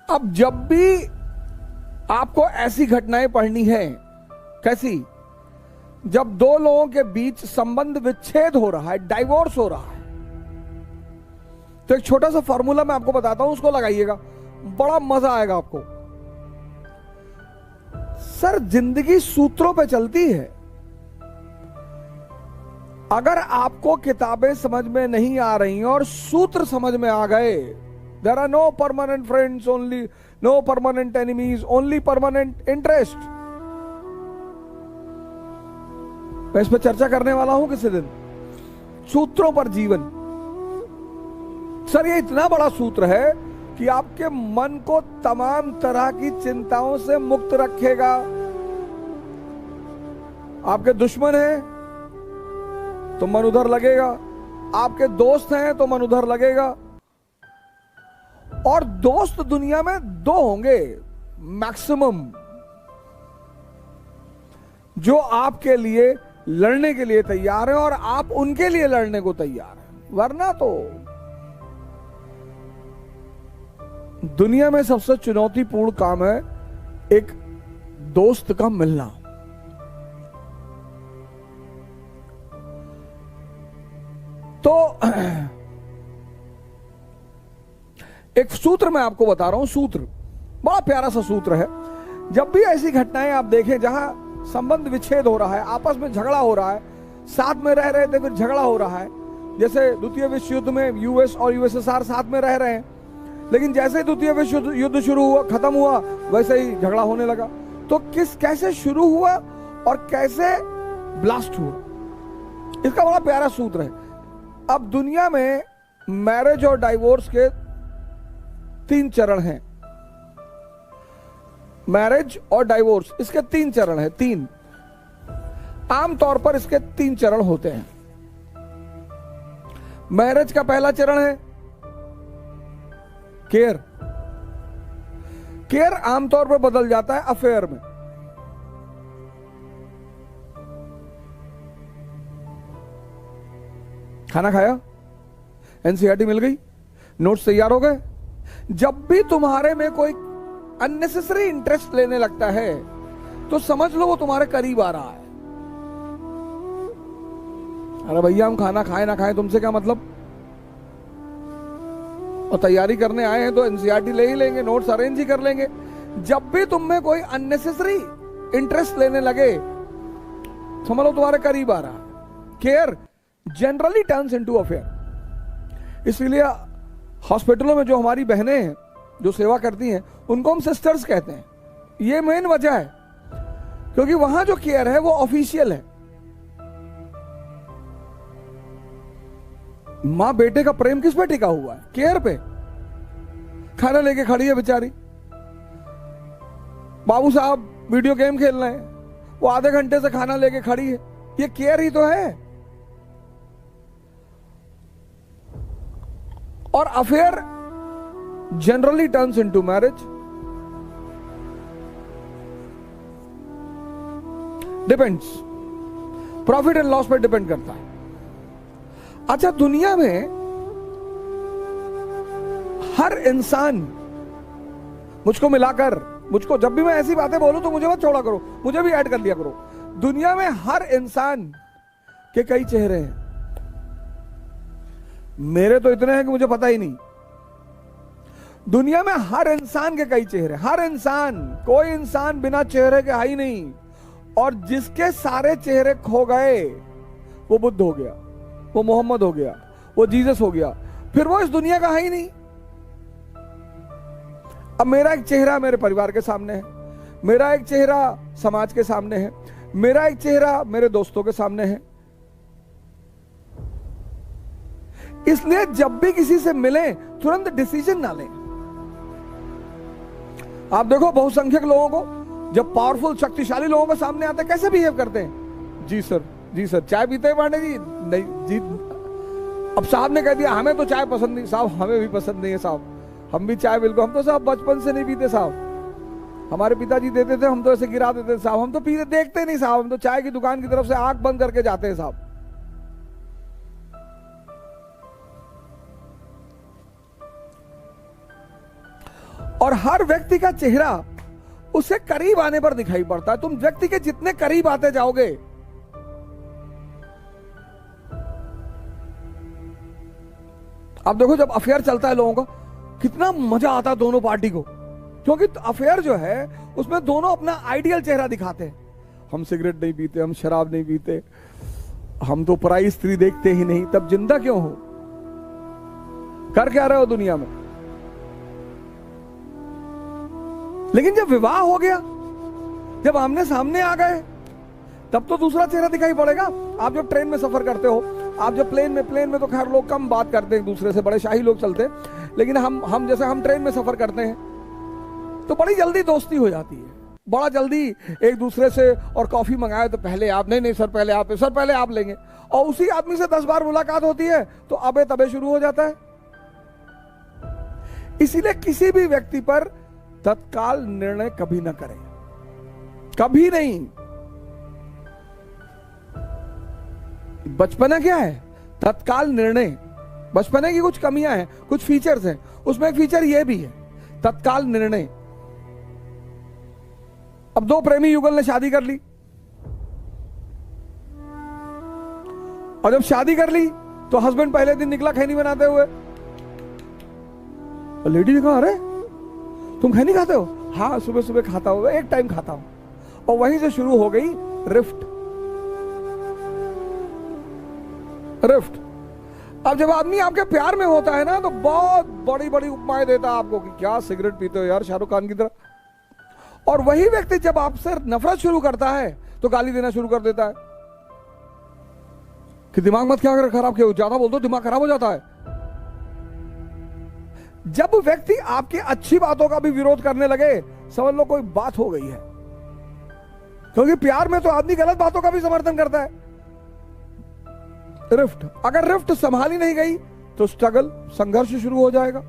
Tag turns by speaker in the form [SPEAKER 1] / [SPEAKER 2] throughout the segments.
[SPEAKER 1] अब जब भी आपको ऐसी घटनाएं पढ़नी है, कैसी, जब दो लोगों के बीच संबंध विच्छेद हो रहा है, डाइवोर्स हो रहा है, तो एक छोटा सा फॉर्मूला मैं आपको बताता हूं, उसको लगाइएगा, बड़ा मजा आएगा आपको। सर, जिंदगी सूत्रों पे चलती है। अगर आपको किताबें समझ में नहीं आ रही और सूत्र समझ में आ गए, there are no permanent friends, only no permanent enemies, only permanent interest. मैं इस पर चर्चा करने वाला हूं किसी दिन, सूत्रों पर जीवन। सर, ये इतना बड़ा सूत्र है कि आपके मन को तमाम तरह की चिंताओं से मुक्त रखेगा। आपके दुश्मन हैं तो मन उधर लगेगा, आपके दोस्त हैं तो मन उधर लगेगा। और दोस्त दुनिया में दो होंगे मैक्सिमम, जो आपके लिए लड़ने के लिए तैयार हैं और आप उनके लिए लड़ने को तैयार हैं। वरना तो दुनिया में सबसे चुनौतीपूर्ण काम है एक दोस्त का मिलना। तो एक सूत्र मैं आपको बता रहा हूं, सूत्र बड़ा प्यारा सा सूत्र है। जब भी ऐसी घटनाएं आप देखें जहां संबंध विच्छेद हो रहा है, आपस में झगड़ा हो रहा है, साथ में रह रहे थे फिर झगड़ा हो रहा है, जैसे द्वितीय विश्व युद्ध में यूएस और यूएसएसआर साथ में रह रहे हैं, लेकिन जैसे ही द्वितीय विश्व युद्ध शुरू हुआ, खत्म हुआ, वैसे ही झगड़ा होने लगा। तो कैसे शुरू हुआ और कैसे ब्लास्ट हुआ, इसका बड़ा प्यारा सूत्र है। अब दुनिया में मैरिज और डाइवोर्स के 3 चरण हैं। मैरिज और डाइवोर्स, इसके 3 चरण हैं। 3 आमतौर पर इसके 3 चरण होते हैं। मैरिज का पहला चरण है केयर। केयर आमतौर पर बदल जाता है अफेयर में। खाना खाया, एनसीईआरटी मिल गई, नोट्स तैयार हो गए। जब भी तुम्हारे में कोई अननेसेसरी इंटरेस्ट लेने लगता है तो समझ लो वो तुम्हारे करीब आ रहा है। अरे भैया, हम खाना खाए ना खाए तुमसे क्या मतलब, और तैयारी करने आए हैं तो एनसीईआरटी ले ही लेंगे, नोट्स अरेंज ही कर लेंगे। जब भी तुम में कोई अननेसेसरी इंटरेस्ट लेने लगे समझ लो तुम्हारे करीब आ रहा है। Care generally turns into affair. इसलिए हॉस्पिटलों में जो हमारी बहनें हैं जो सेवा करती हैं उनको हम सिस्टर्स कहते हैं। ये मेन वजह है, क्योंकि वहां जो केयर है वो ऑफिशियल है। मां बेटे का प्रेम किस पे टिका हुआ है? केयर पे। खाना लेके खड़ी है बेचारी, बाबू साहब वीडियो गेम खेल रहे हैं, वो आधे घंटे से खाना लेके खड़ी है। ये केयर ही तो है। और affair generally turns into marriage. Depends, profit and loss पर डिपेंड करता है। अच्छा, दुनिया में हर इंसान, मुझको मिलाकर, मुझको जब भी मैं ऐसी बातें बोलूं तो मुझे मत छोड़ा करो, मुझे भी ऐड कर दिया करो। दुनिया में हर इंसान के कई चेहरे हैं। मेरे तो इतने हैं कि मुझे पता ही नहीं। दुनिया में हर इंसान के कई चेहरे, हर इंसान, कोई इंसान बिना चेहरे के है ही नहीं। और जिसके सारे चेहरे खो गए वो बुद्ध हो गया, वो मोहम्मद हो गया, वो जीसस हो गया, फिर वो इस दुनिया का है ही नहीं। अब मेरा एक चेहरा मेरे परिवार के सामने है, मेरा एक चेहरा समाज के सामने है, मेरा एक चेहरा मेरे दोस्तों के सामने है। इसलिए जब भी किसी से मिले तुरंत डिसीजन ना लें। आप देखो बहुसंख्यक लोगों को, जब पावरफुल शक्तिशाली लोगों के सामने आते कैसे बिहेव करते हैं। जी सर, जी सर, चाय पीते हैं पांडे जी? नहीं जी। अब साहब ने कह दिया हमें तो चाय पसंद नहीं। साहब हमें भी पसंद नहीं है साहब, हम भी चाय बिल्कुल, हम तो साहब बचपन से नहीं पीते साहब, हमारे पिताजी देते थे, हम तो ऐसे गिरा देते साहब, हम तो पीते देखते नहीं साहब, हम तो चाय की दुकान की तरफ से आंख बंद करके जाते हैं साहब। और हर व्यक्ति का चेहरा उससे करीब आने पर दिखाई पड़ता है। तुम व्यक्ति के जितने करीब आते जाओगे, आप देखो जब अफेयर चलता है लोगों का, कितना मजा आता है दोनों पार्टी को, क्योंकि अफेयर जो है उसमें दोनों अपना आइडियल चेहरा दिखाते हैं। हम सिगरेट नहीं पीते, हम शराब नहीं पीते, हम तो पराई स्त्री देखते ही नहीं, तब जिंदा क्यों हो? कर क्या रहे हो दुनिया में? लेकिन जब विवाह हो गया, जब आमने सामने आ गए, तब तो दूसरा चेहरा दिखाई पड़ेगा। आप जब ट्रेन में सफर करते हो, आप जब प्लेन में तो खैर लोग कम बात करते हैं एक दूसरे से, बड़े शाही लोग चलते हैं, लेकिन हम जैसे हम ट्रेन में सफर करते हैं तो बड़ी जल्दी दोस्ती हो जाती है, बड़ा जल्दी एक दूसरे से। और कॉफी मंगाए तो पहले आप, नहीं सर पहले आप, सर पहले आप लेंगे, और उसी आदमी से 10 बार मुलाकात होती है तो अबे तबे शुरू हो जाता है। इसीलिए किसी भी व्यक्ति पर तत्काल निर्णय कभी ना करें, कभी नहीं। बचपना क्या है? तत्काल निर्णय। बचपने की कुछ कमियां हैं, कुछ फीचर्स हैं, उसमें एक फीचर यह भी है, तत्काल निर्णय। अब दो प्रेमी युगल ने शादी कर ली, और जब शादी कर ली तो हस्बैंड पहले दिन निकला खैनी बनाते हुए, और लेडी ने कहा, अरे तुम खैनी खाते हो? हाँ, सुबह सुबह खाता हूं, एक टाइम खाता हूं। और वहीं से शुरू हो गई रिफ्ट। अब जब आदमी आपके प्यार में होता है ना, तो बहुत बड़ी बड़ी उपमाएं देता है आपको कि क्या सिगरेट पीते हो यार, शाहरुख खान की तरह। और वही व्यक्ति जब आपसे नफरत शुरू करता है तो गाली देना शुरू कर देता है कि दिमाग मत क्या खराब, क्यों ज्यादा बोल दो दिमाग खराब हो जाता है। जब व्यक्ति आपकी अच्छी बातों का भी विरोध करने लगे, समझ लो कोई बात हो गई है, क्योंकि प्यार में तो आदमी गलत बातों का भी समर्थन करता है। रिफ्ट, अगर रिफ्ट संभाली नहीं गई तो स्ट्रगल, संघर्ष शुरू हो जाएगा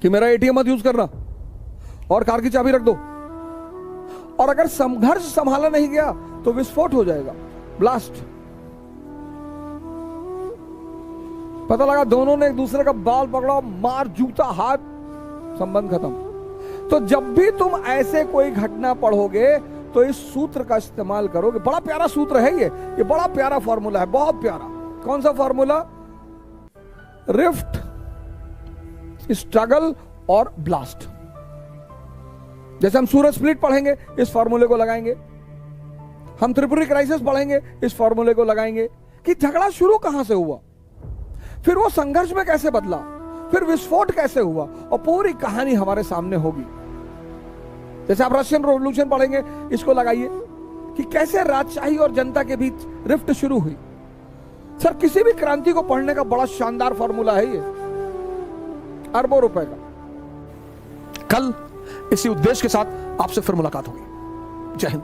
[SPEAKER 1] कि मेरा एटीएम मत यूज करना और कार की चाबी रख दो। और अगर संघर्ष संभाला नहीं गया तो विस्फोट हो जाएगा, ब्लास्ट। पता लगा दोनों ने एक दूसरे का बाल पकड़ा, मार, जूता, हाथ, संबंध खत्म। तो जब भी तुम ऐसे कोई घटना पढ़ोगे तो इस सूत्र का इस्तेमाल करोगे। बड़ा प्यारा सूत्र है ये बड़ा प्यारा फॉर्मूला है, बहुत प्यारा। कौन सा फॉर्मूला? रिफ्ट, स्ट्रगल और ब्लास्ट। जैसे हम सूरज स्प्लिट पढ़ेंगे, इस फॉर्मूले को लगाएंगे। हम त्रिपुरी क्राइसिस पढ़ेंगे, इस फॉर्मूले को लगाएंगे कि झगड़ा शुरू कहां से हुआ, फिर वो संघर्ष में कैसे बदला, फिर विस्फोट कैसे हुआ, और पूरी कहानी हमारे सामने होगी। जैसे आप रशियन रेवोल्यूशन पढ़ेंगे, इसको लगाइए कि कैसे राजशाही और जनता के बीच रिफ्ट शुरू हुई। सर, किसी भी क्रांति को पढ़ने का बड़ा शानदार फॉर्मूला है ये, अरबों रुपए का। कल इसी उद्देश्य के साथ आपसे फिर मुलाकात होगी। जय हिंद।